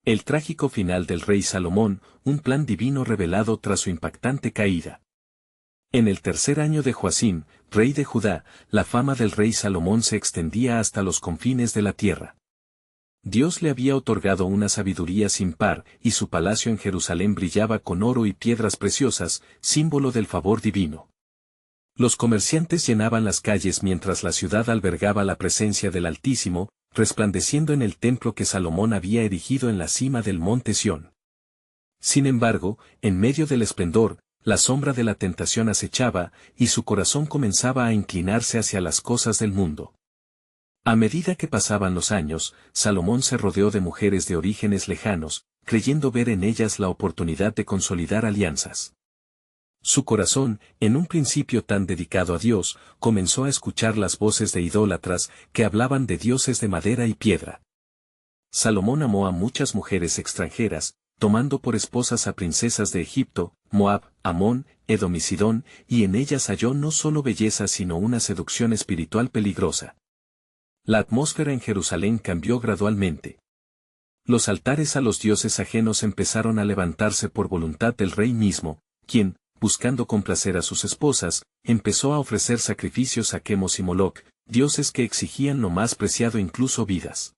El trágico final del rey Salomón, un plan divino revelado tras su impactante caída. En el tercer año de Joacim, rey de Judá, la fama del rey Salomón se extendía hasta los confines de la tierra. Dios le había otorgado una sabiduría sin par, y su palacio en Jerusalén brillaba con oro y piedras preciosas, símbolo del favor divino. Los comerciantes llenaban las calles mientras la ciudad albergaba la presencia del Altísimo, resplandeciendo en el templo que Salomón había erigido en la cima del monte Sión. Sin embargo, en medio del esplendor, la sombra de la tentación acechaba, y su corazón comenzaba a inclinarse hacia las cosas del mundo. A medida que pasaban los años, Salomón se rodeó de mujeres de orígenes lejanos, creyendo ver en ellas la oportunidad de consolidar alianzas. Su corazón, en un principio tan dedicado a Dios, comenzó a escuchar las voces de idólatras que hablaban de dioses de madera y piedra. Salomón amó a muchas mujeres extranjeras, tomando por esposas a princesas de Egipto, Moab, Amón, Edom y Sidón, y en ellas halló no solo belleza sino una seducción espiritual peligrosa. La atmósfera en Jerusalén cambió gradualmente. Los altares a los dioses ajenos empezaron a levantarse por voluntad del rey mismo, quien, buscando complacer a sus esposas, empezó a ofrecer sacrificios a Quemos y Moloc, dioses que exigían lo más preciado incluso vidas.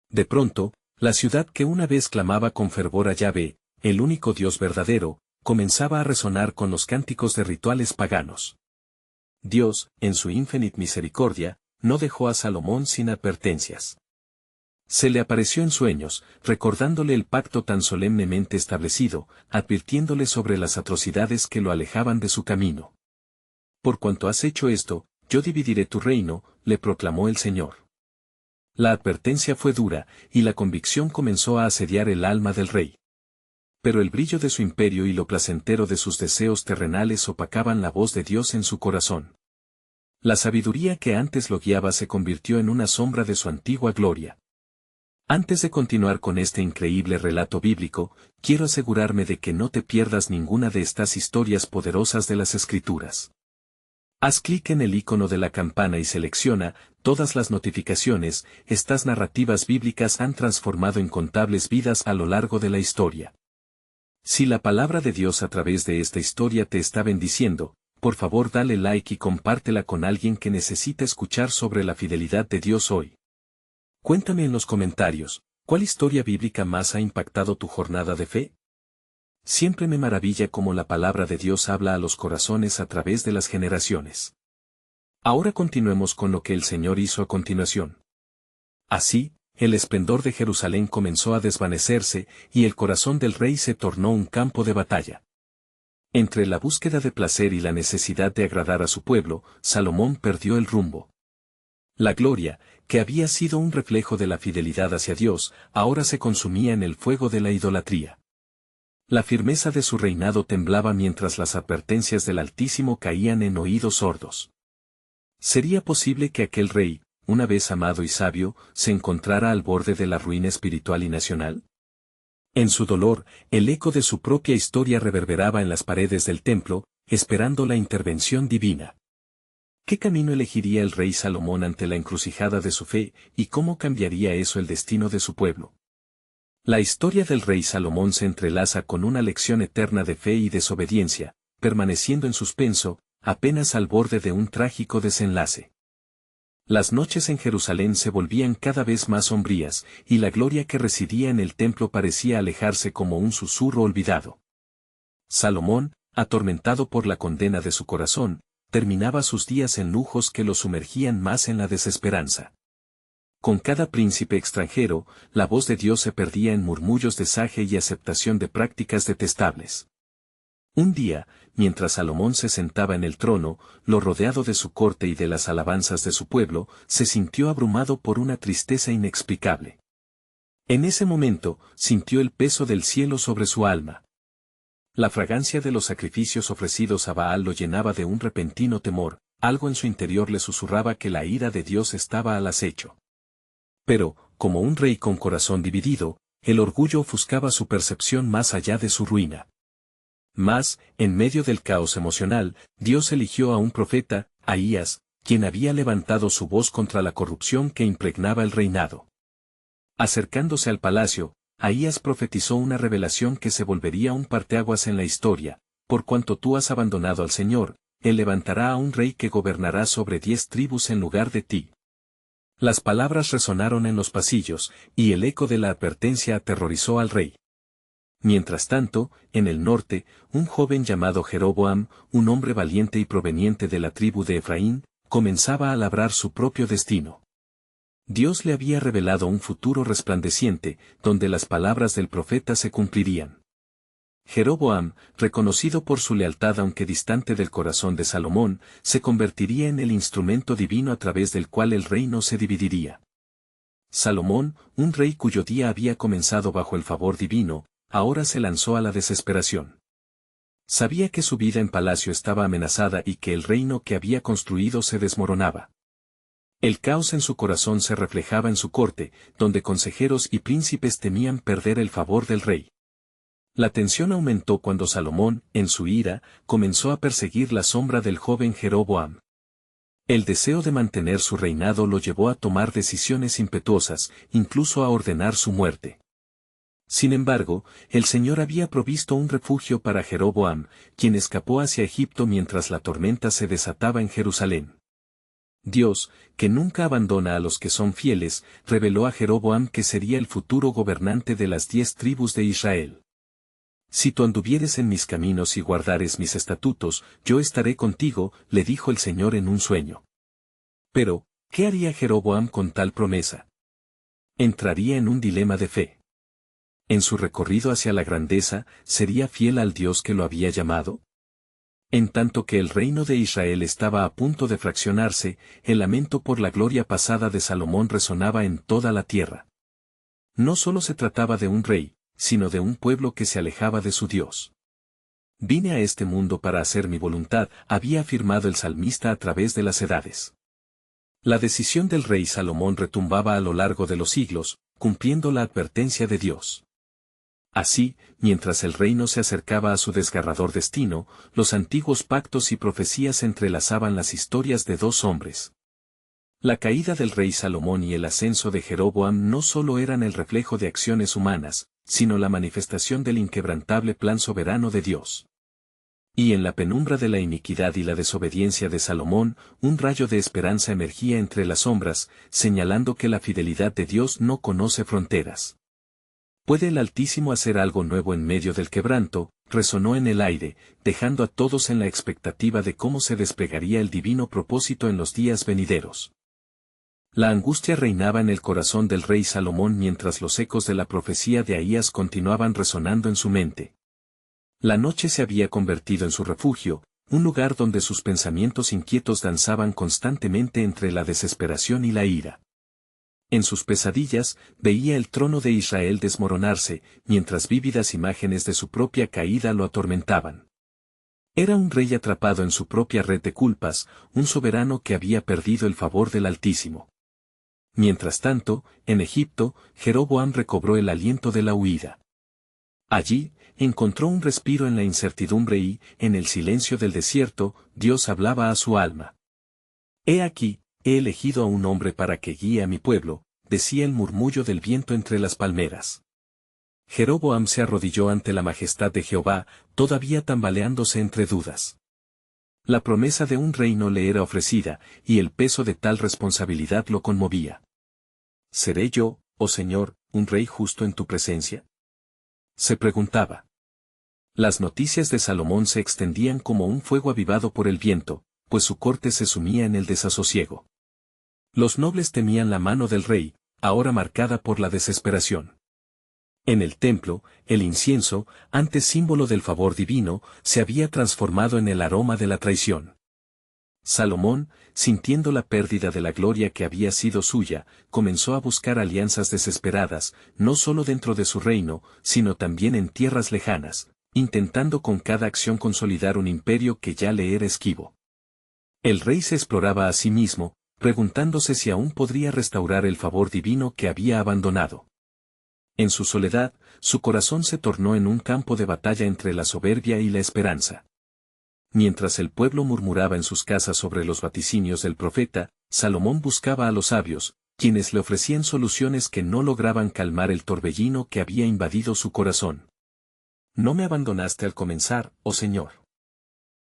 De pronto, la ciudad que una vez clamaba con fervor a Yahvé, el único Dios verdadero, comenzaba a resonar con los cánticos de rituales paganos. Dios, en su infinita misericordia, no dejó a Salomón sin advertencias. Se le apareció en sueños, recordándole el pacto tan solemnemente establecido, advirtiéndole sobre las atrocidades que lo alejaban de su camino. Por cuanto has hecho esto, yo dividiré tu reino, le proclamó el Señor. La advertencia fue dura, y la convicción comenzó a asediar el alma del rey. Pero el brillo de su imperio y lo placentero de sus deseos terrenales opacaban la voz de Dios en su corazón. La sabiduría que antes lo guiaba se convirtió en una sombra de su antigua gloria. Antes de continuar con este increíble relato bíblico, quiero asegurarme de que no te pierdas ninguna de estas historias poderosas de las Escrituras. Haz clic en el icono de la campana y selecciona todas las notificaciones. Estas narrativas bíblicas han transformado incontables vidas a lo largo de la historia. Si la palabra de Dios a través de esta historia te está bendiciendo, por favor dale like y compártela con alguien que necesita escuchar sobre la fidelidad de Dios hoy. Cuéntame en los comentarios, ¿cuál historia bíblica más ha impactado tu jornada de fe? Siempre me maravilla cómo la palabra de Dios habla a los corazones a través de las generaciones. Ahora continuemos con lo que el Señor hizo a continuación. Así, el esplendor de Jerusalén comenzó a desvanecerse y el corazón del rey se tornó un campo de batalla. Entre la búsqueda de placer y la necesidad de agradar a su pueblo, Salomón perdió el rumbo. La gloria, que había sido un reflejo de la fidelidad hacia Dios, ahora se consumía en el fuego de la idolatría. La firmeza de su reinado temblaba mientras las advertencias del Altísimo caían en oídos sordos. ¿Sería posible que aquel rey, una vez amado y sabio, se encontrara al borde de la ruina espiritual y nacional? En su dolor, el eco de su propia historia reverberaba en las paredes del templo, esperando la intervención divina. ¿Qué camino elegiría el rey Salomón ante la encrucijada de su fe, y cómo cambiaría eso el destino de su pueblo? La historia del rey Salomón se entrelaza con una lección eterna de fe y desobediencia, permaneciendo en suspenso, apenas al borde de un trágico desenlace. Las noches en Jerusalén se volvían cada vez más sombrías, y la gloria que residía en el templo parecía alejarse como un susurro olvidado. Salomón, atormentado por la condena de su corazón, terminaba sus días en lujos que lo sumergían más en la desesperanza. Con cada príncipe extranjero, la voz de Dios se perdía en murmullos de saje y aceptación de prácticas detestables. Un día, mientras Salomón se sentaba en el trono, lo rodeado de su corte y de las alabanzas de su pueblo, se sintió abrumado por una tristeza inexplicable. En ese momento, sintió el peso del cielo sobre su alma. La fragancia de los sacrificios ofrecidos a Baal lo llenaba de un repentino temor, algo en su interior le susurraba que la ira de Dios estaba al acecho. Pero, como un rey con corazón dividido, el orgullo ofuscaba su percepción más allá de su ruina. Mas, en medio del caos emocional, Dios eligió a un profeta, Ahías, quien había levantado su voz contra la corrupción que impregnaba el reinado. Acercándose al palacio, Ahías profetizó una revelación que se volvería un parteaguas en la historia: por cuanto tú has abandonado al Señor, Él levantará a un rey que gobernará sobre 10 tribus en lugar de ti. Las palabras resonaron en los pasillos, y el eco de la advertencia aterrorizó al rey. Mientras tanto, en el norte, un joven llamado Jeroboam, un hombre valiente y proveniente de la tribu de Efraín, comenzaba a labrar su propio destino. Dios le había revelado un futuro resplandeciente, donde las palabras del profeta se cumplirían. Jeroboam, reconocido por su lealtad aunque distante del corazón de Salomón, se convertiría en el instrumento divino a través del cual el reino se dividiría. Salomón, un rey cuyo día había comenzado bajo el favor divino, ahora se lanzó a la desesperación. Sabía que su vida en palacio estaba amenazada y que el reino que había construido se desmoronaba. El caos en su corazón se reflejaba en su corte, donde consejeros y príncipes temían perder el favor del rey. La tensión aumentó cuando Salomón, en su ira, comenzó a perseguir la sombra del joven Jeroboam. El deseo de mantener su reinado lo llevó a tomar decisiones impetuosas, incluso a ordenar su muerte. Sin embargo, el Señor había provisto un refugio para Jeroboam, quien escapó hacia Egipto mientras la tormenta se desataba en Jerusalén. Dios, que nunca abandona a los que son fieles, reveló a Jeroboam que sería el futuro gobernante de las 10 tribus de Israel. Si tú anduvieres en mis caminos y guardares mis estatutos, yo estaré contigo, le dijo el Señor en un sueño. Pero, ¿qué haría Jeroboam con tal promesa? Entraría en un dilema de fe. En su recorrido hacia la grandeza, ¿sería fiel al Dios que lo había llamado? En tanto que el reino de Israel estaba a punto de fraccionarse, el lamento por la gloria pasada de Salomón resonaba en toda la tierra. No solo se trataba de un rey, sino de un pueblo que se alejaba de su Dios. Vine a este mundo para hacer mi voluntad, había afirmado el salmista a través de las edades. La decisión del rey Salomón retumbaba a lo largo de los siglos, cumpliendo la advertencia de Dios. Así, mientras el reino se acercaba a su desgarrador destino, los antiguos pactos y profecías entrelazaban las historias de dos hombres. La caída del rey Salomón y el ascenso de Jeroboam no solo eran el reflejo de acciones humanas, sino la manifestación del inquebrantable plan soberano de Dios. Y en la penumbra de la iniquidad y la desobediencia de Salomón, un rayo de esperanza emergía entre las sombras, señalando que la fidelidad de Dios no conoce fronteras. ¿Puede el Altísimo hacer algo nuevo en medio del quebranto? Resonó en el aire, dejando a todos en la expectativa de cómo se desplegaría el divino propósito en los días venideros. La angustia reinaba en el corazón del rey Salomón mientras los ecos de la profecía de Ahías continuaban resonando en su mente. La noche se había convertido en su refugio, un lugar donde sus pensamientos inquietos danzaban constantemente entre la desesperación y la ira. En sus pesadillas, veía el trono de Israel desmoronarse, mientras vívidas imágenes de su propia caída lo atormentaban. Era un rey atrapado en su propia red de culpas, un soberano que había perdido el favor del Altísimo. Mientras tanto, en Egipto, Jeroboam recobró el aliento de la huida. Allí, encontró un respiro en la incertidumbre y, en el silencio del desierto, Dios hablaba a su alma. He aquí, he elegido a un hombre para que guíe a mi pueblo, decía el murmullo del viento entre las palmeras. Jeroboam se arrodilló ante la majestad de Jehová, todavía tambaleándose entre dudas. La promesa de un reino le era ofrecida, y el peso de tal responsabilidad lo conmovía. ¿Seré yo, oh Señor, un rey justo en tu presencia? Se preguntaba. Las noticias de Salomón se extendían como un fuego avivado por el viento, pues su corte se sumía en el desasosiego. Los nobles temían la mano del rey, ahora marcada por la desesperación. En el templo, el incienso, antes símbolo del favor divino, se había transformado en el aroma de la traición. Salomón, sintiendo la pérdida de la gloria que había sido suya, comenzó a buscar alianzas desesperadas, no solo dentro de su reino, sino también en tierras lejanas, intentando con cada acción consolidar un imperio que ya le era esquivo. El rey se exploraba a sí mismo, preguntándose si aún podría restaurar el favor divino que había abandonado. En su soledad, su corazón se tornó en un campo de batalla entre la soberbia y la esperanza. Mientras el pueblo murmuraba en sus casas sobre los vaticinios del profeta, Salomón buscaba a los sabios, quienes le ofrecían soluciones que no lograban calmar el torbellino que había invadido su corazón. No me abandonaste al comenzar, oh Señor.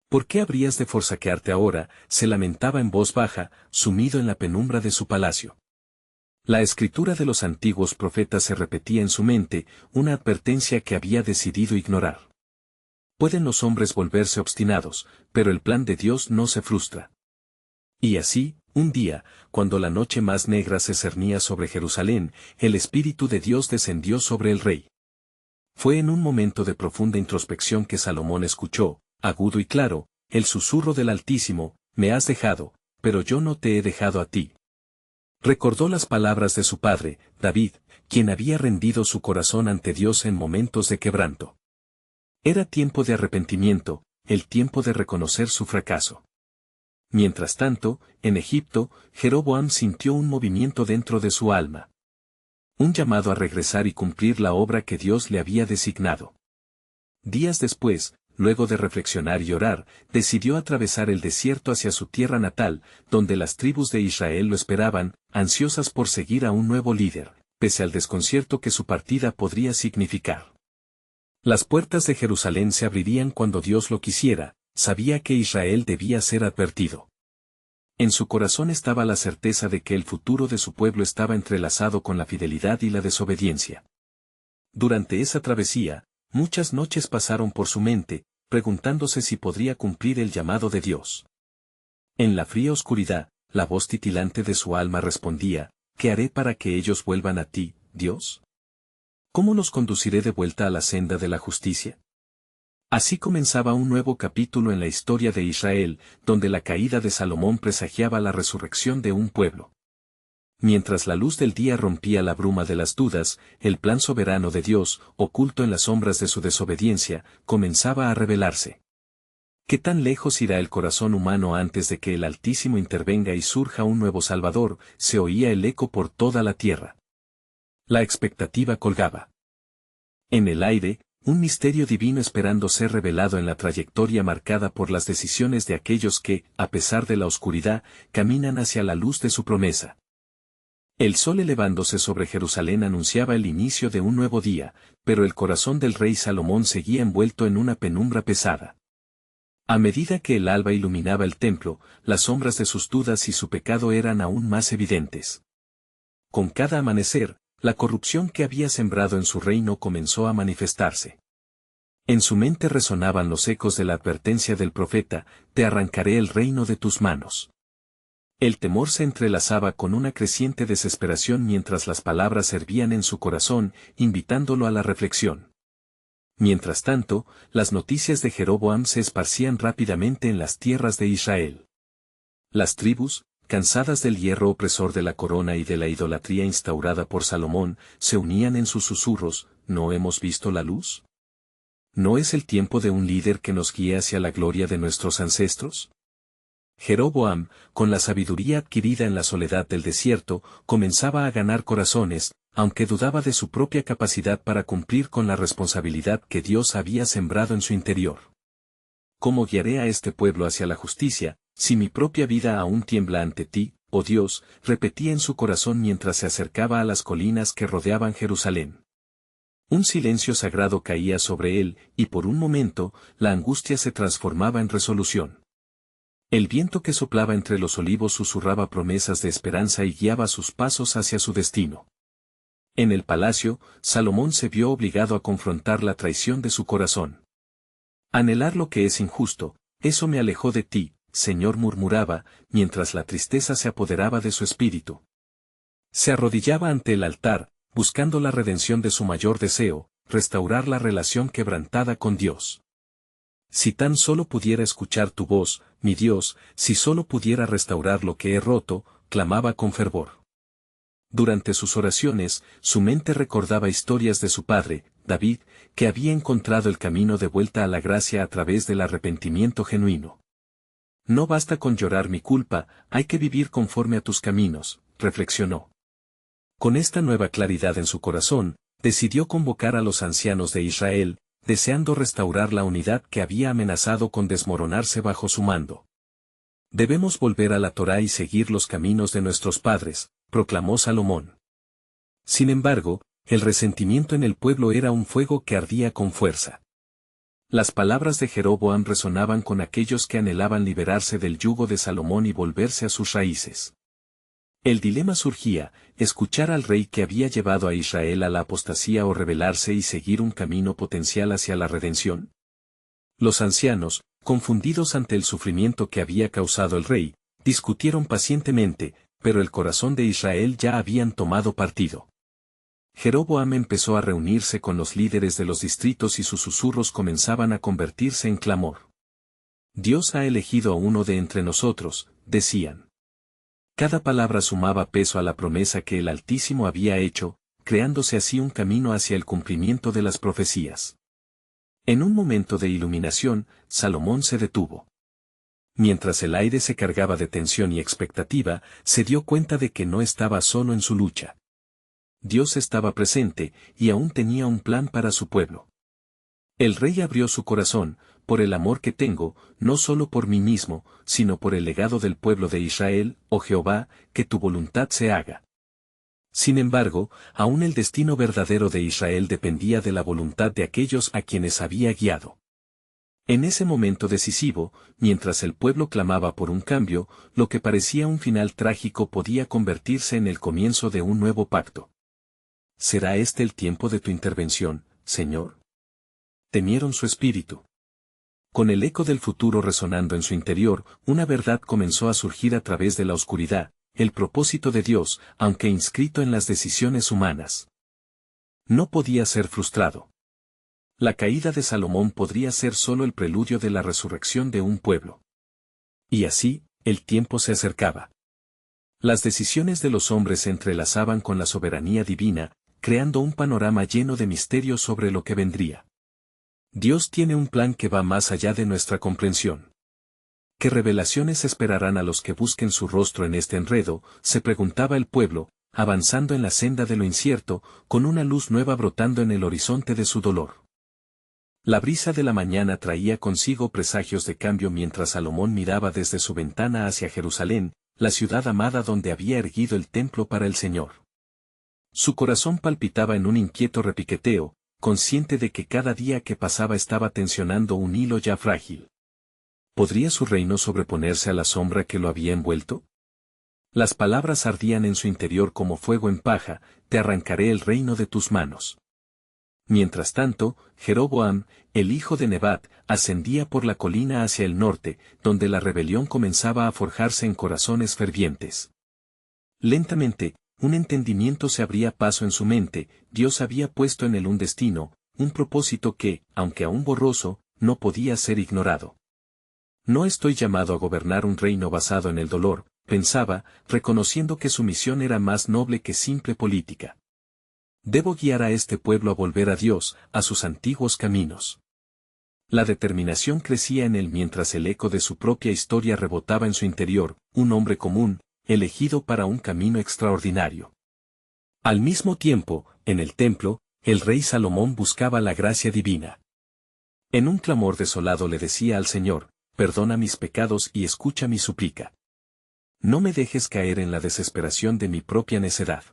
¿Por qué habrías de forsaquearte ahora?, se lamentaba en voz baja, sumido en la penumbra de su palacio. La escritura de los antiguos profetas se repetía en su mente, una advertencia que había decidido ignorar. Pueden los hombres volverse obstinados, pero el plan de Dios no se frustra. Y así, un día, cuando la noche más negra se cernía sobre Jerusalén, el Espíritu de Dios descendió sobre el rey. Fue en un momento de profunda introspección que Salomón escuchó, agudo y claro, el susurro del Altísimo: me has dejado, pero yo no te he dejado a ti. Recordó las palabras de su padre, David, quien había rendido su corazón ante Dios en momentos de quebranto. Era tiempo de arrepentimiento, el tiempo de reconocer su fracaso. Mientras tanto, en Egipto, Jeroboam sintió un movimiento dentro de su alma. Un llamado a regresar y cumplir la obra que Dios le había designado. Días después, luego de reflexionar y orar, decidió atravesar el desierto hacia su tierra natal, donde las tribus de Israel lo esperaban, ansiosas por seguir a un nuevo líder, pese al desconcierto que su partida podría significar. Las puertas de Jerusalén se abrirían cuando Dios lo quisiera, sabía que Israel debía ser advertido. En su corazón estaba la certeza de que el futuro de su pueblo estaba entrelazado con la fidelidad y la desobediencia. Durante esa travesía, muchas noches pasaron por su mente, preguntándose si podría cumplir el llamado de Dios. En la fría oscuridad, la voz titilante de su alma respondía: ¿qué haré para que ellos vuelvan a ti, Dios? ¿Cómo los conduciré de vuelta a la senda de la justicia? Así comenzaba un nuevo capítulo en la historia de Israel, donde la caída de Salomón presagiaba la resurrección de un pueblo. Mientras la luz del día rompía la bruma de las dudas, el plan soberano de Dios, oculto en las sombras de su desobediencia, comenzaba a revelarse. ¿Qué tan lejos irá el corazón humano antes de que el Altísimo intervenga y surja un nuevo Salvador? Se oía el eco por toda la tierra. La expectativa colgaba en el aire, un misterio divino esperando ser revelado en la trayectoria marcada por las decisiones de aquellos que, a pesar de la oscuridad, caminan hacia la luz de su promesa. El sol elevándose sobre Jerusalén anunciaba el inicio de un nuevo día, pero el corazón del rey Salomón seguía envuelto en una penumbra pesada. A medida que el alba iluminaba el templo, las sombras de sus dudas y su pecado eran aún más evidentes. Con cada amanecer, la corrupción que había sembrado en su reino comenzó a manifestarse. En su mente resonaban los ecos de la advertencia del profeta: te arrancaré el reino de tus manos. El temor se entrelazaba con una creciente desesperación mientras las palabras hervían en su corazón, invitándolo a la reflexión. Mientras tanto, las noticias de Jeroboam se esparcían rápidamente en las tierras de Israel. Las tribus, cansadas del hierro opresor de la corona y de la idolatría instaurada por Salomón, se unían en sus susurros: ¿no hemos visto la luz? ¿No es el tiempo de un líder que nos guíe hacia la gloria de nuestros ancestros? Jeroboam, con la sabiduría adquirida en la soledad del desierto, comenzaba a ganar corazones, aunque dudaba de su propia capacidad para cumplir con la responsabilidad que Dios había sembrado en su interior. ¿Cómo guiaré a este pueblo hacia la justicia, si mi propia vida aún tiembla ante ti, oh Dios?, repetía en su corazón mientras se acercaba a las colinas que rodeaban Jerusalén. Un silencio sagrado caía sobre él, y por un momento, la angustia se transformaba en resolución. El viento que soplaba entre los olivos susurraba promesas de esperanza y guiaba sus pasos hacia su destino. En el palacio, Salomón se vio obligado a confrontar la traición de su corazón. Anhelar lo que es injusto, eso me alejó de ti, Señor, murmuraba, mientras la tristeza se apoderaba de su espíritu. Se arrodillaba ante el altar, buscando la redención de su mayor deseo, restaurar la relación quebrantada con Dios. Si tan solo pudiera escuchar tu voz, mi Dios, si solo pudiera restaurar lo que he roto, clamaba con fervor. Durante sus oraciones, su mente recordaba historias de su padre, David, que había encontrado el camino de vuelta a la gracia a través del arrepentimiento genuino. No basta con llorar mi culpa, hay que vivir conforme a tus caminos, reflexionó. Con esta nueva claridad en su corazón, decidió convocar a los ancianos de Israel, deseando restaurar la unidad que había amenazado con desmoronarse bajo su mando. Debemos volver a la Torá y seguir los caminos de nuestros padres, proclamó Salomón. Sin embargo, el resentimiento en el pueblo era un fuego que ardía con fuerza. Las palabras de Jeroboam resonaban con aquellos que anhelaban liberarse del yugo de Salomón y volverse a sus raíces. El dilema surgía: escuchar al rey que había llevado a Israel a la apostasía o rebelarse y seguir un camino potencial hacia la redención. Los ancianos, confundidos ante el sufrimiento que había causado el rey, discutieron pacientemente, pero el corazón de Israel ya habían tomado partido. Jeroboam empezó a reunirse con los líderes de los distritos y sus susurros comenzaban a convertirse en clamor. Dios ha elegido a uno de entre nosotros, decían. Cada palabra sumaba peso a la promesa que el Altísimo había hecho, creándose así un camino hacia el cumplimiento de las profecías. En un momento de iluminación, Salomón se detuvo. Mientras el aire se cargaba de tensión y expectativa, se dio cuenta de que no estaba solo en su lucha. Dios estaba presente, y aún tenía un plan para su pueblo. El rey abrió su corazón: por el amor que tengo, no solo por mí mismo, sino por el legado del pueblo de Israel, oh Jehová, que tu voluntad se haga. Sin embargo, aún el destino verdadero de Israel dependía de la voluntad de aquellos a quienes había guiado. En ese momento decisivo, mientras el pueblo clamaba por un cambio, lo que parecía un final trágico podía convertirse en el comienzo de un nuevo pacto. ¿Será este el tiempo de tu intervención, Señor? Temieron su espíritu. Con el eco del futuro resonando en su interior, una verdad comenzó a surgir a través de la oscuridad: el propósito de Dios, aunque inscrito en las decisiones humanas, no podía ser frustrado. La caída de Salomón podría ser solo el preludio de la resurrección de un pueblo. Y así, el tiempo se acercaba. Las decisiones de los hombres se entrelazaban con la soberanía divina, creando un panorama lleno de misterios sobre lo que vendría. Dios tiene un plan que va más allá de nuestra comprensión. ¿Qué revelaciones esperarán a los que busquen su rostro en este enredo?, se preguntaba el pueblo, avanzando en la senda de lo incierto, con una luz nueva brotando en el horizonte de su dolor. La brisa de la mañana traía consigo presagios de cambio mientras Salomón miraba desde su ventana hacia Jerusalén, la ciudad amada donde había erguido el templo para el Señor. Su corazón palpitaba en un inquieto repiqueteo, consciente de que cada día que pasaba estaba tensionando un hilo ya frágil. ¿Podría su reino sobreponerse a la sombra que lo había envuelto? Las palabras ardían en su interior como fuego en paja: te arrancaré el reino de tus manos. Mientras tanto, Jeroboam, el hijo de Nebat, ascendía por la colina hacia el norte, donde la rebelión comenzaba a forjarse en corazones fervientes. Lentamente, un entendimiento se abría paso en su mente: Dios había puesto en él un destino, un propósito que, aunque aún borroso, no podía ser ignorado. No estoy llamado a gobernar un reino basado en el dolor, pensaba, reconociendo que su misión era más noble que simple política. Debo guiar a este pueblo a volver a Dios, a sus antiguos caminos. La determinación crecía en él mientras el eco de su propia historia rebotaba en su interior: un hombre común, elegido para un camino extraordinario. Al mismo tiempo, en el templo, el rey Salomón buscaba la gracia divina. En un clamor desolado le decía al Señor: perdona mis pecados y escucha mi súplica. No me dejes caer en la desesperación de mi propia necedad.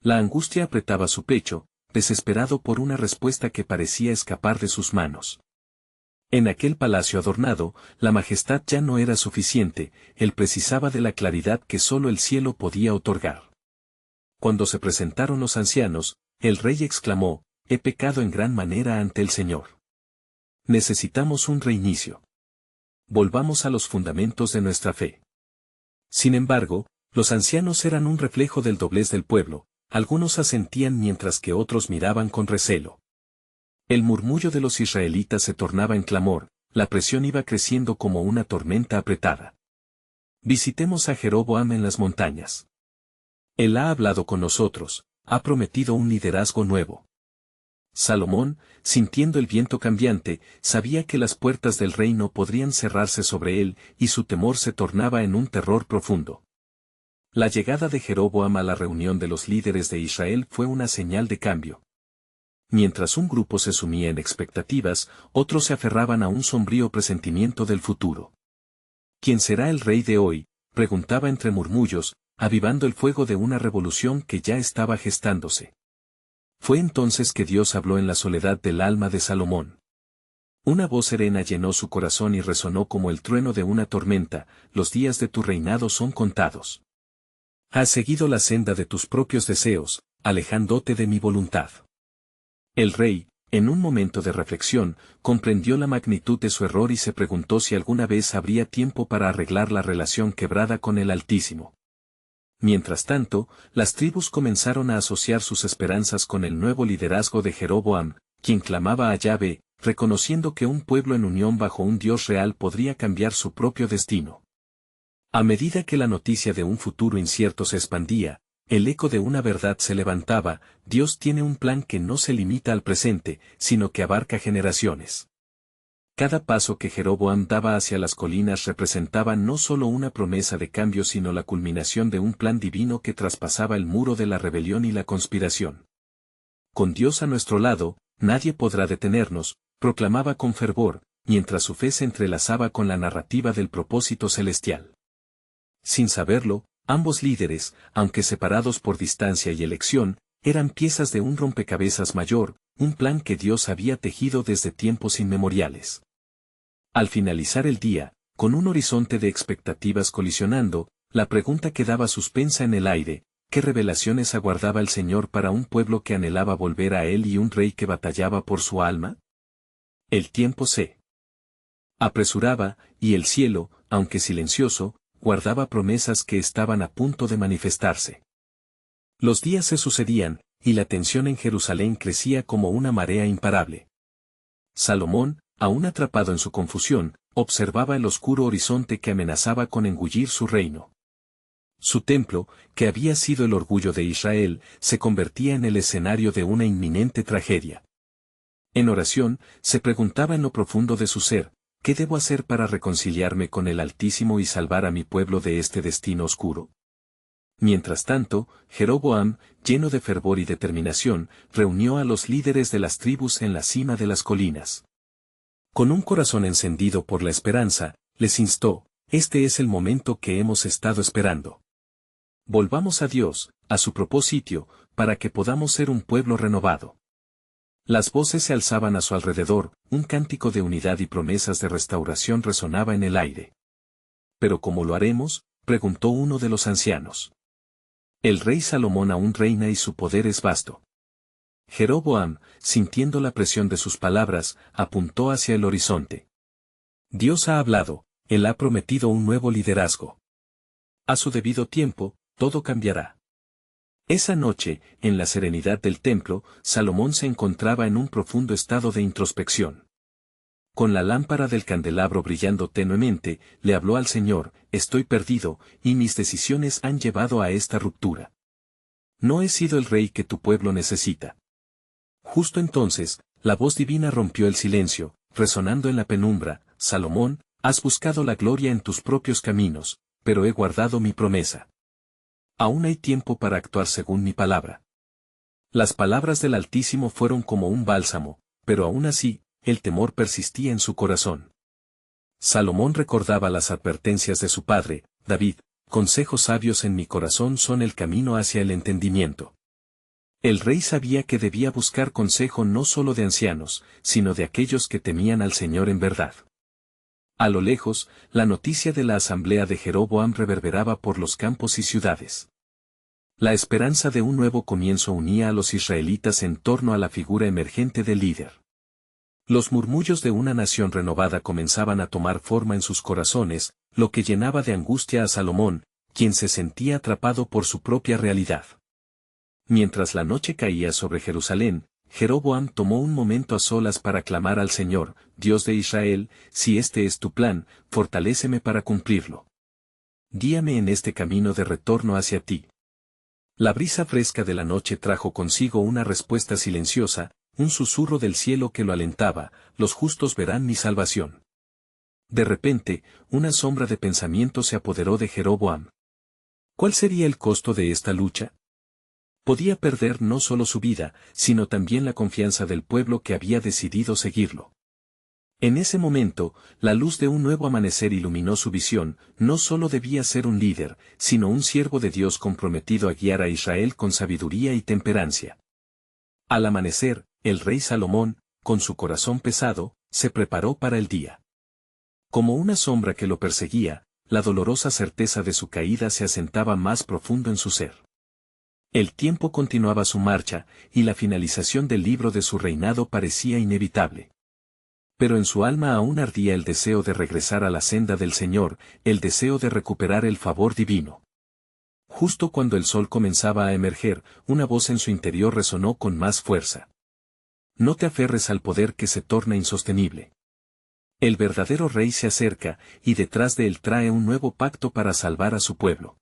La angustia apretaba su pecho, desesperado por una respuesta que parecía escapar de sus manos. En aquel palacio adornado, la majestad ya no era suficiente, él precisaba de la claridad que solo el cielo podía otorgar. Cuando se presentaron los ancianos, el rey exclamó: he pecado en gran manera ante el Señor. Necesitamos un reinicio. Volvamos a los fundamentos de nuestra fe. Sin embargo, los ancianos eran un reflejo del doblez del pueblo: algunos asentían mientras que otros miraban con recelo. El murmullo de los israelitas se tornaba en clamor, la presión iba creciendo como una tormenta apretada. Visitemos a Jeroboam en las montañas. Él ha hablado con nosotros, ha prometido un liderazgo nuevo. Salomón, sintiendo el viento cambiante, sabía que las puertas del reino podrían cerrarse sobre él, y su temor se tornaba en un terror profundo. La llegada de Jeroboam a la reunión de los líderes de Israel fue una señal de cambio. Mientras un grupo se sumía en expectativas, otros se aferraban a un sombrío presentimiento del futuro. ¿Quién será el rey de hoy?, preguntaba entre murmullos, avivando el fuego de una revolución que ya estaba gestándose. Fue entonces que Dios habló en la soledad del alma de Salomón. Una voz serena llenó su corazón y resonó como el trueno de una tormenta: los días de tu reinado son contados. Has seguido la senda de tus propios deseos, alejándote de mi voluntad. El rey, en un momento de reflexión, comprendió la magnitud de su error y se preguntó si alguna vez habría tiempo para arreglar la relación quebrada con el Altísimo. Mientras tanto, las tribus comenzaron a asociar sus esperanzas con el nuevo liderazgo de Jeroboam, quien clamaba a Yahvé, reconociendo que un pueblo en unión bajo un Dios real podría cambiar su propio destino. A medida que la noticia de un futuro incierto se expandía, el eco de una verdad se levantaba: Dios tiene un plan que no se limita al presente, sino que abarca generaciones. Cada paso que Jeroboam daba hacia las colinas representaba no solo una promesa de cambio, sino la culminación de un plan divino que traspasaba el muro de la rebelión y la conspiración. Con Dios a nuestro lado, nadie podrá detenernos, proclamaba con fervor, mientras su fe se entrelazaba con la narrativa del propósito celestial. Sin saberlo, ambos líderes, aunque separados por distancia y elección, eran piezas de un rompecabezas mayor, un plan que Dios había tejido desde tiempos inmemoriales. Al finalizar el día, con un horizonte de expectativas colisionando, la pregunta quedaba suspensa en el aire: ¿qué revelaciones aguardaba el Señor para un pueblo que anhelaba volver a Él y un rey que batallaba por su alma? El tiempo se apresuraba, y el cielo, aunque silencioso, guardaba promesas que estaban a punto de manifestarse. Los días se sucedían, y la tensión en Jerusalén crecía como una marea imparable. Salomón, aún atrapado en su confusión, observaba el oscuro horizonte que amenazaba con engullir su reino. Su templo, que había sido el orgullo de Israel, se convertía en el escenario de una inminente tragedia. En oración, se preguntaba en lo profundo de su ser: ¿qué debo hacer para reconciliarme con el Altísimo y salvar a mi pueblo de este destino oscuro? Mientras tanto, Jeroboam, lleno de fervor y determinación, reunió a los líderes de las tribus en la cima de las colinas. Con un corazón encendido por la esperanza, les instó: este es el momento que hemos estado esperando. Volvamos a Dios, a su propósito, para que podamos ser un pueblo renovado. Las voces se alzaban a su alrededor, un cántico de unidad y promesas de restauración resonaba en el aire. ¿Pero cómo lo haremos?, preguntó uno de los ancianos. El rey Salomón aún reina y su poder es vasto. Jeroboam, sintiendo la presión de sus palabras, apuntó hacia el horizonte. Dios ha hablado, Él ha prometido un nuevo liderazgo. A su debido tiempo, todo cambiará. Esa noche, en la serenidad del templo, Salomón se encontraba en un profundo estado de introspección. Con la lámpara del candelabro brillando tenuemente, le habló al Señor: estoy perdido, y mis decisiones han llevado a esta ruptura. No he sido el rey que tu pueblo necesita. Justo entonces, la voz divina rompió el silencio, resonando en la penumbra: Salomón, has buscado la gloria en tus propios caminos, pero he guardado mi promesa. Aún hay tiempo para actuar según mi palabra. Las palabras del Altísimo fueron como un bálsamo, pero aún así, el temor persistía en su corazón. Salomón recordaba las advertencias de su padre, David: consejos sabios en mi corazón son el camino hacia el entendimiento. El rey sabía que debía buscar consejo no solo de ancianos, sino de aquellos que temían al Señor en verdad. A lo lejos, la noticia de la asamblea de Jeroboam reverberaba por los campos y ciudades. La esperanza de un nuevo comienzo unía a los israelitas en torno a la figura emergente del líder. Los murmullos de una nación renovada comenzaban a tomar forma en sus corazones, lo que llenaba de angustia a Salomón, quien se sentía atrapado por su propia realidad. Mientras la noche caía sobre Jerusalén, Jeroboam tomó un momento a solas para clamar al Señor: Dios de Israel, si este es tu plan, fortaléceme para cumplirlo. Guíame en este camino de retorno hacia ti. La brisa fresca de la noche trajo consigo una respuesta silenciosa, un susurro del cielo que lo alentaba: los justos verán mi salvación. De repente, una sombra de pensamiento se apoderó de Jeroboam. ¿Cuál sería el costo de esta lucha? Podía perder no solo su vida, sino también la confianza del pueblo que había decidido seguirlo. En ese momento, la luz de un nuevo amanecer iluminó su visión. No solo debía ser un líder, sino un siervo de Dios comprometido a guiar a Israel con sabiduría y temperancia. Al amanecer, el rey Salomón, con su corazón pesado, se preparó para el día. Como una sombra que lo perseguía, la dolorosa certeza de su caída se asentaba más profundo en su ser. El tiempo continuaba su marcha, y la finalización del libro de su reinado parecía inevitable. Pero en su alma aún ardía el deseo de regresar a la senda del Señor, el deseo de recuperar el favor divino. Justo cuando el sol comenzaba a emerger, una voz en su interior resonó con más fuerza. No te aferres al poder que se torna insostenible. El verdadero rey se acerca, y detrás de él trae un nuevo pacto para salvar a su pueblo.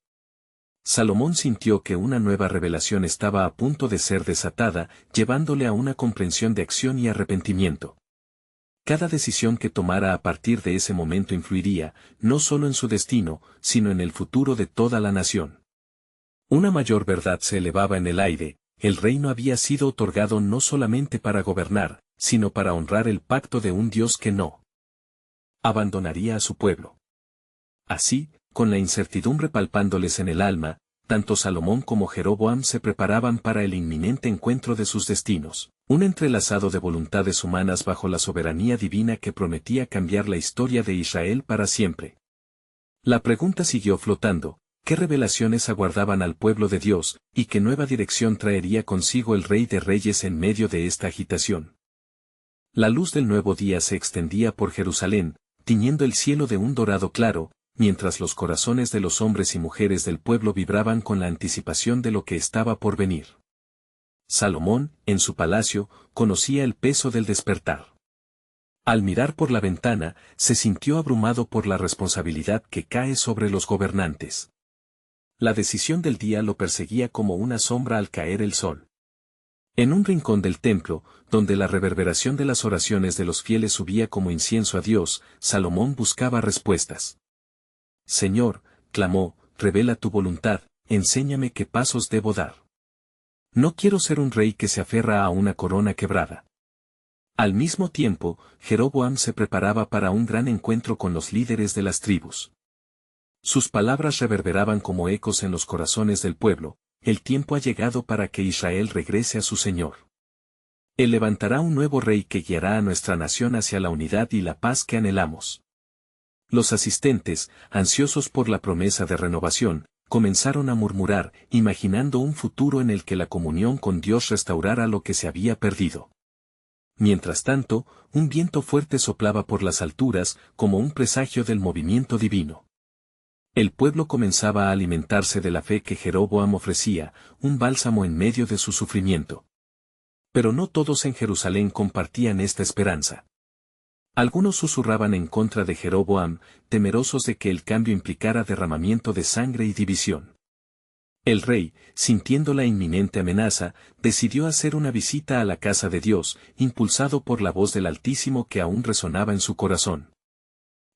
Salomón sintió que una nueva revelación estaba a punto de ser desatada, llevándole a una comprensión de acción y arrepentimiento. Cada decisión que tomara a partir de ese momento influiría, no solo en su destino, sino en el futuro de toda la nación. Una mayor verdad se elevaba en el aire: el reino había sido otorgado no solamente para gobernar, sino para honrar el pacto de un Dios que no abandonaría a su pueblo. Así, con la incertidumbre palpándoles en el alma, tanto Salomón como Jeroboam se preparaban para el inminente encuentro de sus destinos, un entrelazado de voluntades humanas bajo la soberanía divina que prometía cambiar la historia de Israel para siempre. La pregunta siguió flotando: ¿qué revelaciones aguardaban al pueblo de Dios, y qué nueva dirección traería consigo el Rey de Reyes en medio de esta agitación? La luz del nuevo día se extendía por Jerusalén, tiñendo el cielo de un dorado claro, mientras los corazones de los hombres y mujeres del pueblo vibraban con la anticipación de lo que estaba por venir. Salomón, en su palacio, conocía el peso del despertar. Al mirar por la ventana, se sintió abrumado por la responsabilidad que cae sobre los gobernantes. La decisión del día lo perseguía como una sombra al caer el sol. En un rincón del templo, donde la reverberación de las oraciones de los fieles subía como incienso a Dios, Salomón buscaba respuestas. Señor, clamó, revela tu voluntad, enséñame qué pasos debo dar. No quiero ser un rey que se aferra a una corona quebrada. Al mismo tiempo, Jeroboam se preparaba para un gran encuentro con los líderes de las tribus. Sus palabras reverberaban como ecos en los corazones del pueblo: el tiempo ha llegado para que Israel regrese a su Señor. Él levantará un nuevo rey que guiará a nuestra nación hacia la unidad y la paz que anhelamos. Los asistentes, ansiosos por la promesa de renovación, comenzaron a murmurar, imaginando un futuro en el que la comunión con Dios restaurara lo que se había perdido. Mientras tanto, un viento fuerte soplaba por las alturas, como un presagio del movimiento divino. El pueblo comenzaba a alimentarse de la fe que Jeroboam ofrecía, un bálsamo en medio de su sufrimiento. Pero no todos en Jerusalén compartían esta esperanza. Algunos susurraban en contra de Jeroboam, temerosos de que el cambio implicara derramamiento de sangre y división. El rey, sintiendo la inminente amenaza, decidió hacer una visita a la casa de Dios, impulsado por la voz del Altísimo que aún resonaba en su corazón.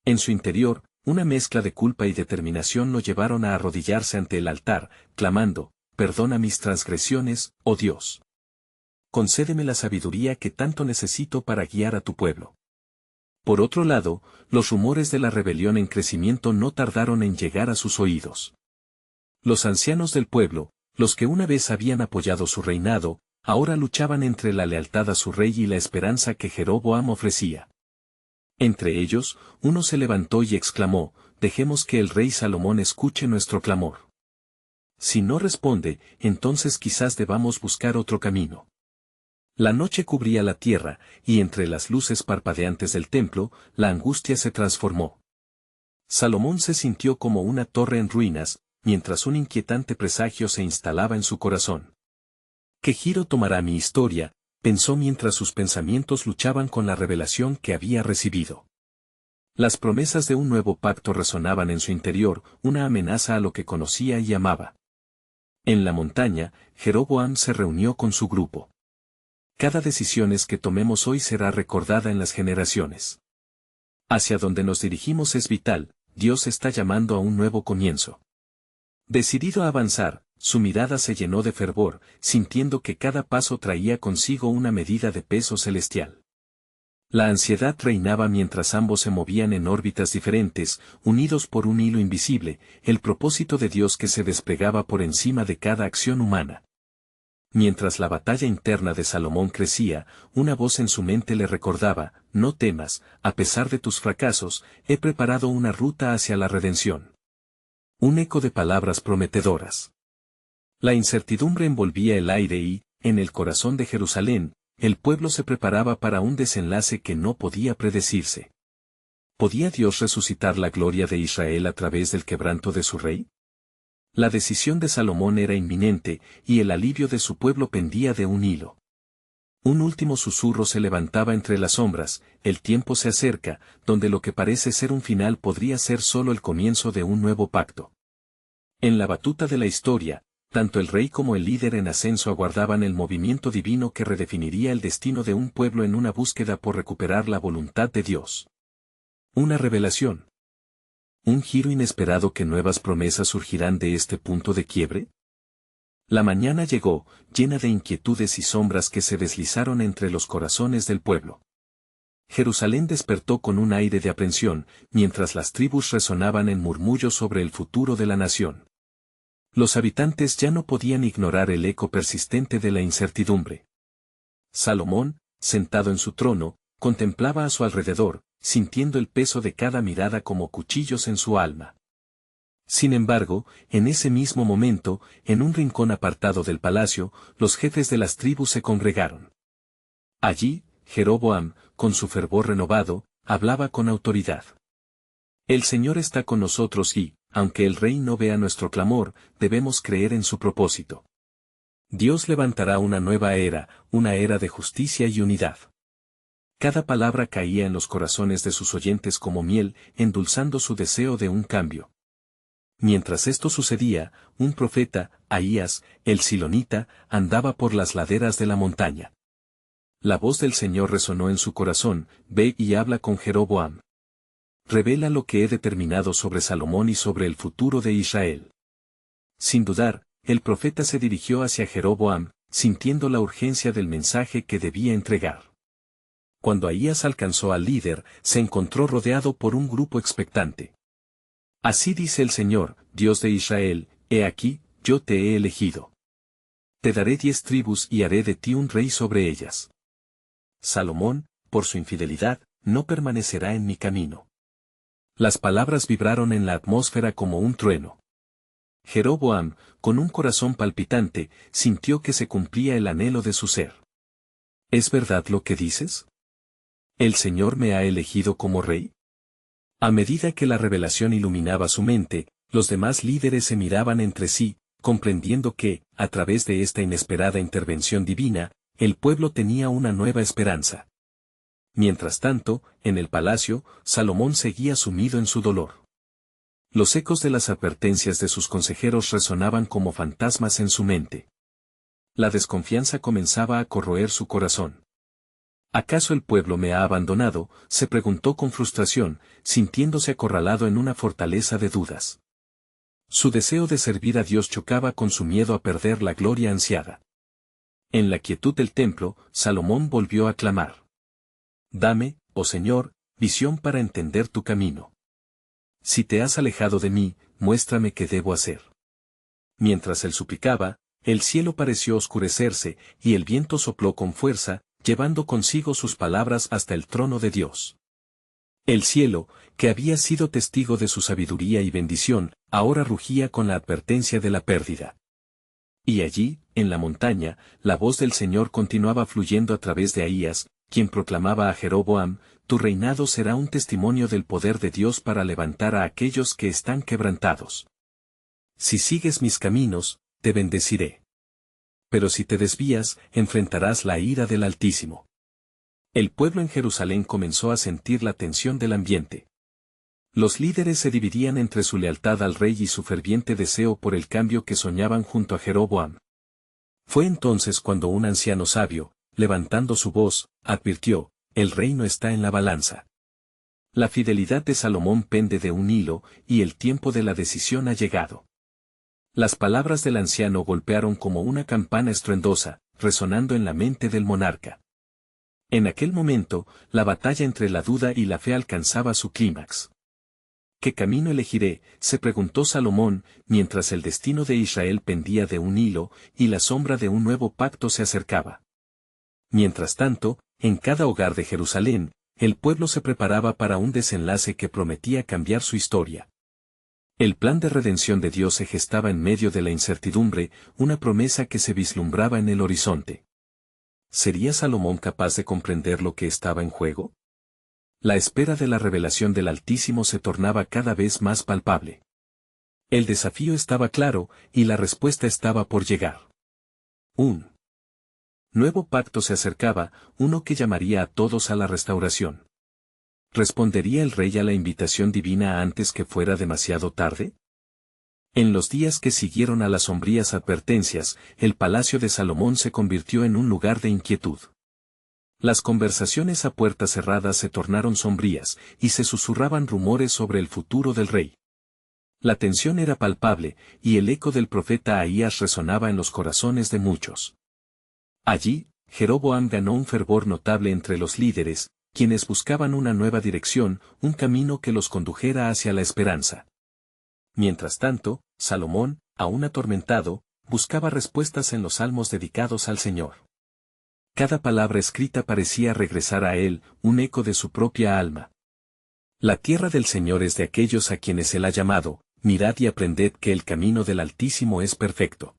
En su interior, una mezcla de culpa y determinación lo llevaron a arrodillarse ante el altar, clamando: perdona mis transgresiones, oh Dios. Concédeme la sabiduría que tanto necesito para guiar a tu pueblo. Por otro lado, los rumores de la rebelión en crecimiento no tardaron en llegar a sus oídos. Los ancianos del pueblo, los que una vez habían apoyado su reinado, ahora luchaban entre la lealtad a su rey y la esperanza que Jeroboam ofrecía. Entre ellos, uno se levantó y exclamó: dejemos que el rey Salomón escuche nuestro clamor. Si no responde, entonces quizás debamos buscar otro camino. La noche cubría la tierra, y entre las luces parpadeantes del templo, la angustia se transformó. Salomón se sintió como una torre en ruinas, mientras un inquietante presagio se instalaba en su corazón. ¿Qué giro tomará mi historia?, pensó mientras sus pensamientos luchaban con la revelación que había recibido. Las promesas de un nuevo pacto resonaban en su interior, una amenaza a lo que conocía y amaba. En la montaña, Jeroboam se reunió con su grupo. Cada decisión que tomemos hoy será recordada en las generaciones. Hacia donde nos dirigimos es vital, Dios está llamando a un nuevo comienzo. Decidido a avanzar, su mirada se llenó de fervor, sintiendo que cada paso traía consigo una medida de peso celestial. La ansiedad reinaba mientras ambos se movían en órbitas diferentes, unidos por un hilo invisible, el propósito de Dios que se desplegaba por encima de cada acción humana. Mientras la batalla interna de Salomón crecía, una voz en su mente le recordaba: no temas, a pesar de tus fracasos, he preparado una ruta hacia la redención. Un eco de palabras prometedoras. La incertidumbre envolvía el aire y, en el corazón de Jerusalén, el pueblo se preparaba para un desenlace que no podía predecirse. ¿Podía Dios resucitar la gloria de Israel a través del quebranto de su rey? La decisión de Salomón era inminente, y el alivio de su pueblo pendía de un hilo. Un último susurro se levantaba entre las sombras: el tiempo se acerca, donde lo que parece ser un final podría ser solo el comienzo de un nuevo pacto. En la batuta de la historia, tanto el rey como el líder en ascenso aguardaban el movimiento divino que redefiniría el destino de un pueblo en una búsqueda por recuperar la voluntad de Dios. Una revelación. ¿Un giro inesperado? ¿Que nuevas promesas surgirán de este punto de quiebre? La mañana llegó, llena de inquietudes y sombras que se deslizaron entre los corazones del pueblo. Jerusalén despertó con un aire de aprensión, mientras las tribus resonaban en murmullos sobre el futuro de la nación. Los habitantes ya no podían ignorar el eco persistente de la incertidumbre. Salomón, sentado en su trono, contemplaba a su alrededor, sintiendo el peso de cada mirada como cuchillos en su alma. Sin embargo, en ese mismo momento, en un rincón apartado del palacio, los jefes de las tribus se congregaron. Allí, Jeroboam, con su fervor renovado, hablaba con autoridad. El Señor está con nosotros y, aunque el rey no vea nuestro clamor, debemos creer en su propósito. Dios levantará una nueva era, una era de justicia y unidad. Cada palabra caía en los corazones de sus oyentes como miel, endulzando su deseo de un cambio. Mientras esto sucedía, un profeta, Ahías, el silonita, andaba por las laderas de la montaña. La voz del Señor resonó en su corazón: ve y habla con Jeroboam. Revela lo que he determinado sobre Salomón y sobre el futuro de Israel. Sin dudar, el profeta se dirigió hacia Jeroboam, sintiendo la urgencia del mensaje que debía entregar. Cuando Ahías alcanzó al líder, se encontró rodeado por un grupo expectante. Así dice el Señor, Dios de Israel: he aquí, yo te he elegido. Te daré 10 tribus y haré de ti un rey sobre ellas. Salomón, por su infidelidad, no permanecerá en mi camino. Las palabras vibraron en la atmósfera como un trueno. Jeroboam, con un corazón palpitante, sintió que se cumplía el anhelo de su ser. ¿Es verdad lo que dices? ¿El Señor me ha elegido como rey? A medida que la revelación iluminaba su mente, los demás líderes se miraban entre sí, comprendiendo que, a través de esta inesperada intervención divina, el pueblo tenía una nueva esperanza. Mientras tanto, en el palacio, Salomón seguía sumido en su dolor. Los ecos de las advertencias de sus consejeros resonaban como fantasmas en su mente. La desconfianza comenzaba a corroer su corazón. ¿Acaso el pueblo me ha abandonado?, se preguntó con frustración, sintiéndose acorralado en una fortaleza de dudas. Su deseo de servir a Dios chocaba con su miedo a perder la gloria ansiada. En la quietud del templo, Salomón volvió a clamar: dame, oh Señor, visión para entender tu camino. Si te has alejado de mí, muéstrame qué debo hacer. Mientras él suplicaba, el cielo pareció oscurecerse, y el viento sopló con fuerza, llevando consigo sus palabras hasta el trono de Dios. El cielo, que había sido testigo de su sabiduría y bendición, ahora rugía con la advertencia de la pérdida. Y allí, en la montaña, la voz del Señor continuaba fluyendo a través de Ahías, quien proclamaba a Jeroboam: tu reinado será un testimonio del poder de Dios para levantar a aquellos que están quebrantados. Si sigues mis caminos, te bendeciré. Pero si te desvías, enfrentarás la ira del Altísimo. El pueblo en Jerusalén comenzó a sentir la tensión del ambiente. Los líderes se dividían entre su lealtad al rey y su ferviente deseo por el cambio que soñaban junto a Jeroboam. Fue entonces cuando un anciano sabio, levantando su voz, advirtió: el reino está en la balanza. La fidelidad de Salomón pende de un hilo, y el tiempo de la decisión ha llegado. Las palabras del anciano golpearon como una campana estruendosa, resonando en la mente del monarca. En aquel momento, la batalla entre la duda y la fe alcanzaba su clímax. ¿Qué camino elegiré?, se preguntó Salomón, mientras el destino de Israel pendía de un hilo, y la sombra de un nuevo pacto se acercaba. Mientras tanto, en cada hogar de Jerusalén, el pueblo se preparaba para un desenlace que prometía cambiar su historia. El plan de redención de Dios se gestaba en medio de la incertidumbre, una promesa que se vislumbraba en el horizonte. ¿Sería Salomón capaz de comprender lo que estaba en juego? La espera de la revelación del Altísimo se tornaba cada vez más palpable. El desafío estaba claro, y la respuesta estaba por llegar. Un nuevo pacto se acercaba, uno que llamaría a todos a la restauración. ¿Respondería el rey a la invitación divina antes que fuera demasiado tarde? En los días que siguieron a las sombrías advertencias, el palacio de Salomón se convirtió en un lugar de inquietud. Las conversaciones a puertas cerradas se tornaron sombrías, y se susurraban rumores sobre el futuro del rey. La tensión era palpable, y el eco del profeta Ahías resonaba en los corazones de muchos. Allí, Jeroboam ganó un fervor notable entre los líderes, quienes buscaban una nueva dirección, un camino que los condujera hacia la esperanza. Mientras tanto, Salomón, aún atormentado, buscaba respuestas en los salmos dedicados al Señor. Cada palabra escrita parecía regresar a él, un eco de su propia alma. La tierra del Señor es de aquellos a quienes él ha llamado, mirad y aprended que el camino del Altísimo es perfecto.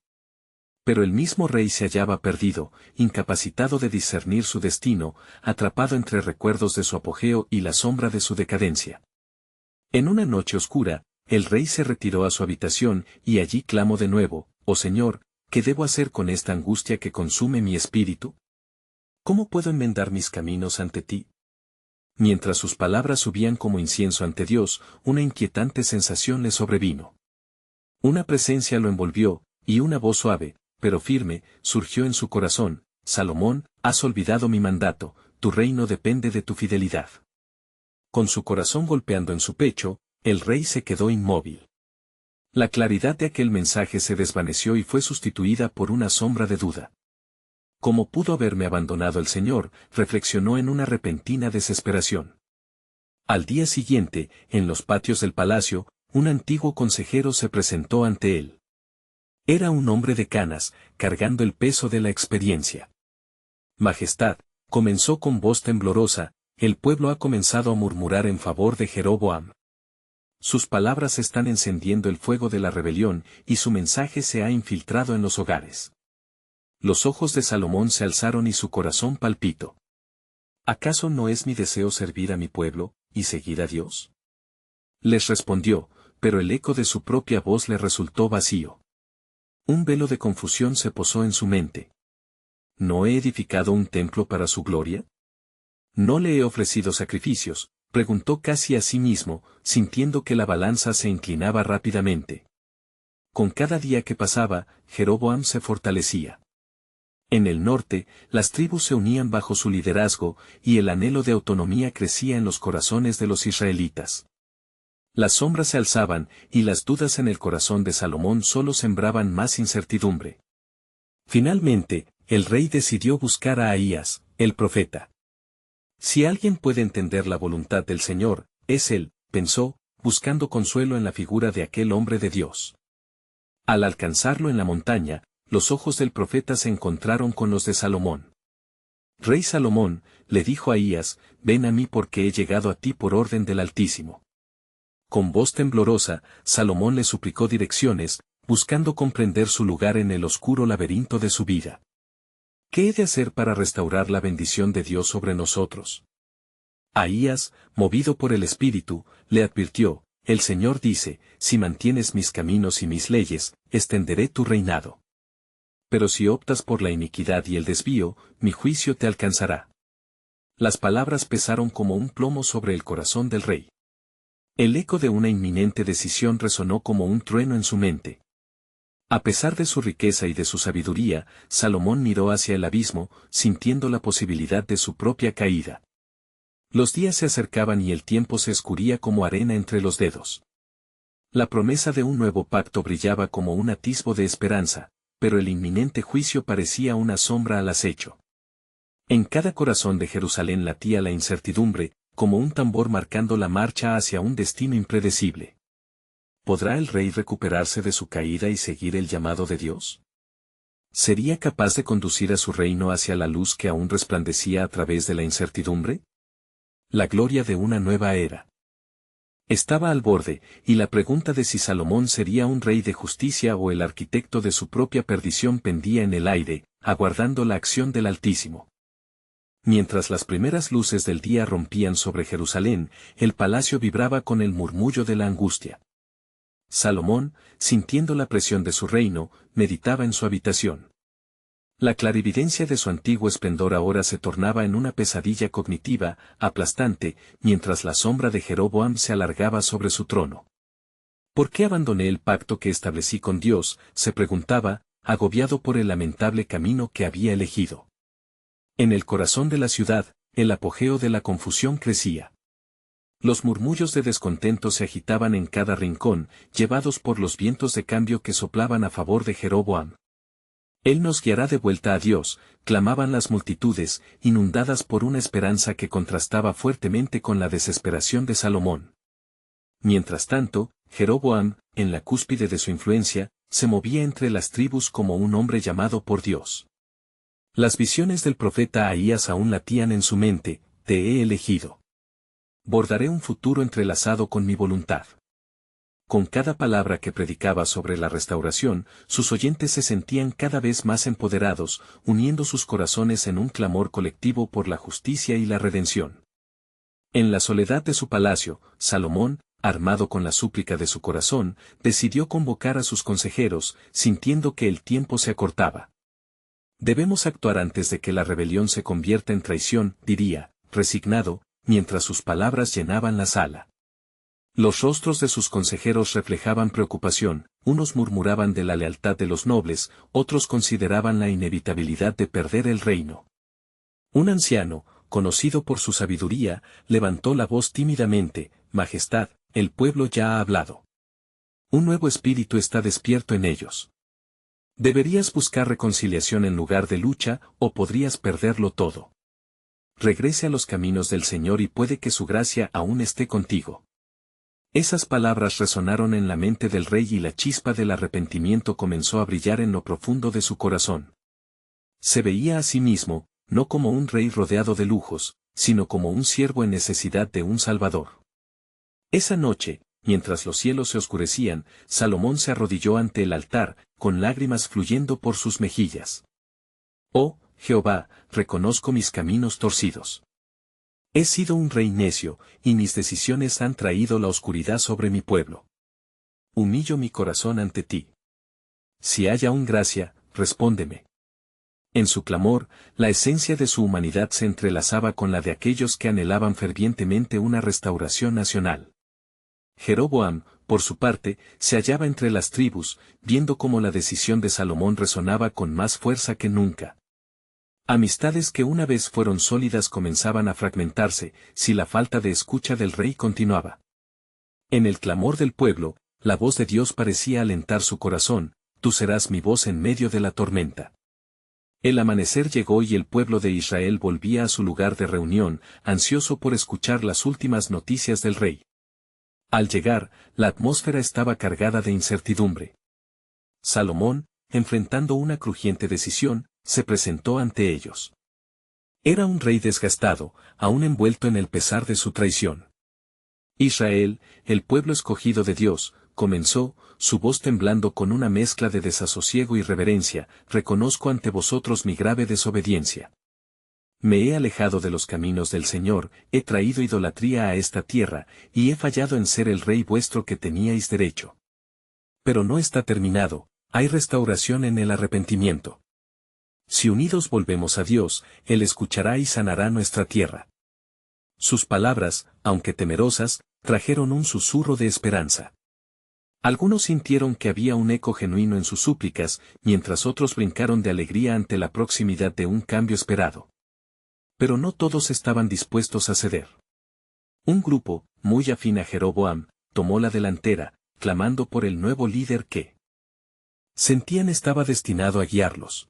Pero el mismo rey se hallaba perdido, incapacitado de discernir su destino, atrapado entre recuerdos de su apogeo y la sombra de su decadencia. En una noche oscura, el rey se retiró a su habitación, y allí clamó de nuevo: «Oh Señor, ¿qué debo hacer con esta angustia que consume mi espíritu? ¿Cómo puedo enmendar mis caminos ante ti?». Mientras sus palabras subían como incienso ante Dios, una inquietante sensación le sobrevino. Una presencia lo envolvió, y una voz suave, pero firme, surgió en su corazón: «Salomón, has olvidado mi mandato, tu reino depende de tu fidelidad». Con su corazón golpeando en su pecho, el rey se quedó inmóvil. La claridad de aquel mensaje se desvaneció y fue sustituida por una sombra de duda. ¿Cómo pudo haberme abandonado el Señor?, reflexionó en una repentina desesperación. Al día siguiente, en los patios del palacio, un antiguo consejero se presentó ante él. Era un hombre de canas, cargando el peso de la experiencia. «Majestad», comenzó con voz temblorosa, «el pueblo ha comenzado a murmurar en favor de Jeroboam. Sus palabras están encendiendo el fuego de la rebelión, y su mensaje se ha infiltrado en los hogares». Los ojos de Salomón se alzaron y su corazón palpitó. ¿Acaso no es mi deseo servir a mi pueblo, y seguir a Dios? Les respondió, pero el eco de su propia voz le resultó vacío. Un velo de confusión se posó en su mente. ¿No he edificado un templo para su gloria? ¿No le he ofrecido sacrificios?, preguntó casi a sí mismo, sintiendo que la balanza se inclinaba rápidamente. Con cada día que pasaba, Jeroboam se fortalecía. En el norte, las tribus se unían bajo su liderazgo, y el anhelo de autonomía crecía en los corazones de los israelitas. Las sombras se alzaban, y las dudas en el corazón de Salomón solo sembraban más incertidumbre. Finalmente, el rey decidió buscar a Ahías, el profeta. Si alguien puede entender la voluntad del Señor, es él, pensó, buscando consuelo en la figura de aquel hombre de Dios. Al alcanzarlo en la montaña, los ojos del profeta se encontraron con los de Salomón. «Rey Salomón», le dijo Ahías, «ven a mí porque he llegado a ti por orden del Altísimo». Con voz temblorosa, Salomón le suplicó direcciones, buscando comprender su lugar en el oscuro laberinto de su vida. ¿Qué he de hacer para restaurar la bendición de Dios sobre nosotros? Ahías, movido por el Espíritu, le advirtió: «El Señor dice, si mantienes mis caminos y mis leyes, extenderé tu reinado. Pero si optas por la iniquidad y el desvío, mi juicio te alcanzará». Las palabras pesaron como un plomo sobre el corazón del rey. El eco de una inminente decisión resonó como un trueno en su mente. A pesar de su riqueza y de su sabiduría, Salomón miró hacia el abismo, sintiendo la posibilidad de su propia caída. Los días se acercaban y el tiempo se escurría como arena entre los dedos. La promesa de un nuevo pacto brillaba como un atisbo de esperanza, pero el inminente juicio parecía una sombra al acecho. En cada corazón de Jerusalén latía la incertidumbre, como un tambor marcando la marcha hacia un destino impredecible. ¿Podrá el rey recuperarse de su caída y seguir el llamado de Dios? ¿Sería capaz de conducir a su reino hacia la luz que aún resplandecía a través de la incertidumbre? La gloria de una nueva era. Estaba al borde, y la pregunta de si Salomón sería un rey de justicia o el arquitecto de su propia perdición pendía en el aire, aguardando la acción del Altísimo. Mientras las primeras luces del día rompían sobre Jerusalén, el palacio vibraba con el murmullo de la angustia. Salomón, sintiendo la presión de su reino, meditaba en su habitación. La clarividencia de su antiguo esplendor ahora se tornaba en una pesadilla cognitiva, aplastante, mientras la sombra de Jeroboam se alargaba sobre su trono. ¿Por qué abandoné el pacto que establecí con Dios?, se preguntaba, agobiado por el lamentable camino que había elegido. En el corazón de la ciudad, el apogeo de la confusión crecía. Los murmullos de descontento se agitaban en cada rincón, llevados por los vientos de cambio que soplaban a favor de Jeroboam. Él nos guiará de vuelta a Dios, clamaban las multitudes, inundadas por una esperanza que contrastaba fuertemente con la desesperación de Salomón. Mientras tanto, Jeroboam, en la cúspide de su influencia, se movía entre las tribus como un hombre llamado por Dios. Las visiones del profeta Ahías aún latían en su mente: te he elegido. Bordaré un futuro entrelazado con mi voluntad. Con cada palabra que predicaba sobre la restauración, sus oyentes se sentían cada vez más empoderados, uniendo sus corazones en un clamor colectivo por la justicia y la redención. En la soledad de su palacio, Salomón, armado con la súplica de su corazón, decidió convocar a sus consejeros, sintiendo que el tiempo se acortaba. Debemos actuar antes de que la rebelión se convierta en traición, diría, resignado, mientras sus palabras llenaban la sala. Los rostros de sus consejeros reflejaban preocupación, unos murmuraban de la lealtad de los nobles, otros consideraban la inevitabilidad de perder el reino. Un anciano, conocido por su sabiduría, levantó la voz tímidamente: Majestad, el pueblo ya ha hablado. Un nuevo espíritu está despierto en ellos. Deberías buscar reconciliación en lugar de lucha, o podrías perderlo todo. Regrese a los caminos del Señor y puede que su gracia aún esté contigo. Esas palabras resonaron en la mente del rey y la chispa del arrepentimiento comenzó a brillar en lo profundo de su corazón. Se veía a sí mismo, no como un rey rodeado de lujos, sino como un siervo en necesidad de un Salvador. Esa noche, mientras los cielos se oscurecían, Salomón se arrodilló ante el altar, con lágrimas fluyendo por sus mejillas. Oh, Jehová, reconozco mis caminos torcidos. He sido un rey necio, y mis decisiones han traído la oscuridad sobre mi pueblo. Humillo mi corazón ante ti. Si hay aún gracia, respóndeme. En su clamor, la esencia de su humanidad se entrelazaba con la de aquellos que anhelaban fervientemente una restauración nacional. Jeroboam, por su parte, se hallaba entre las tribus, viendo cómo la decisión de Salomón resonaba con más fuerza que nunca. Amistades que una vez fueron sólidas comenzaban a fragmentarse, si la falta de escucha del rey continuaba. En el clamor del pueblo, la voz de Dios parecía alentar su corazón: tú serás mi voz en medio de la tormenta. El amanecer llegó y el pueblo de Israel volvía a su lugar de reunión, ansioso por escuchar las últimas noticias del rey. Al llegar, la atmósfera estaba cargada de incertidumbre. Salomón, enfrentando una crujiente decisión, se presentó ante ellos. Era un rey desgastado, aún envuelto en el pesar de su traición. Israel, el pueblo escogido de Dios, comenzó, su voz temblando con una mezcla de desasosiego y reverencia: reconozco ante vosotros mi grave desobediencia. Me he alejado de los caminos del Señor, he traído idolatría a esta tierra, y he fallado en ser el rey vuestro que teníais derecho. Pero no está terminado, hay restauración en el arrepentimiento. Si unidos volvemos a Dios, Él escuchará y sanará nuestra tierra. Sus palabras, aunque temerosas, trajeron un susurro de esperanza. Algunos sintieron que había un eco genuino en sus súplicas, mientras otros brincaron de alegría ante la proximidad de un cambio esperado. Pero no todos estaban dispuestos a ceder. Un grupo, muy afín a Jeroboam, tomó la delantera, clamando por el nuevo líder que sentían estaba destinado a guiarlos.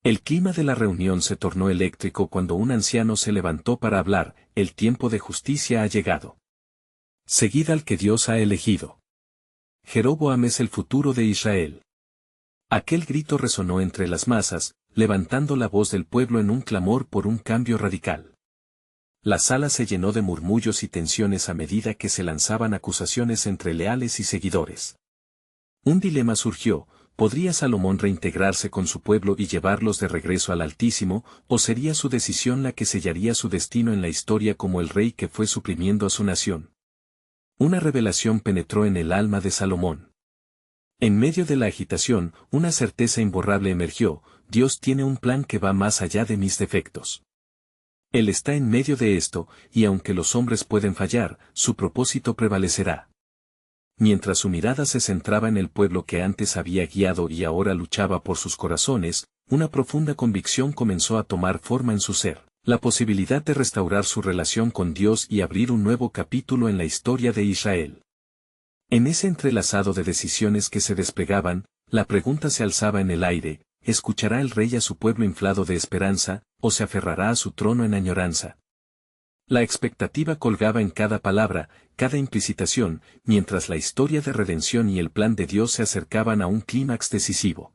El clima de la reunión se tornó eléctrico cuando un anciano se levantó para hablar: el tiempo de justicia ha llegado. Seguid al que Dios ha elegido. Jeroboam es el futuro de Israel. Aquel grito resonó entre las masas, levantando la voz del pueblo en un clamor por un cambio radical. La sala se llenó de murmullos y tensiones a medida que se lanzaban acusaciones entre leales y seguidores. Un dilema surgió: ¿podría Salomón reintegrarse con su pueblo y llevarlos de regreso al Altísimo, o sería su decisión la que sellaría su destino en la historia como el rey que fue suprimiendo a su nación? Una revelación penetró en el alma de Salomón. En medio de la agitación, una certeza imborrable emergió: Dios tiene un plan que va más allá de mis defectos. Él está en medio de esto, y aunque los hombres pueden fallar, su propósito prevalecerá. Mientras su mirada se centraba en el pueblo que antes había guiado y ahora luchaba por sus corazones, una profunda convicción comenzó a tomar forma en su ser: la posibilidad de restaurar su relación con Dios y abrir un nuevo capítulo en la historia de Israel. En ese entrelazado de decisiones que se desplegaban, la pregunta se alzaba en el aire: ¿escuchará el rey a su pueblo inflado de esperanza, o se aferrará a su trono en añoranza? La expectativa colgaba en cada palabra, cada implicitación, mientras la historia de redención y el plan de Dios se acercaban a un clímax decisivo.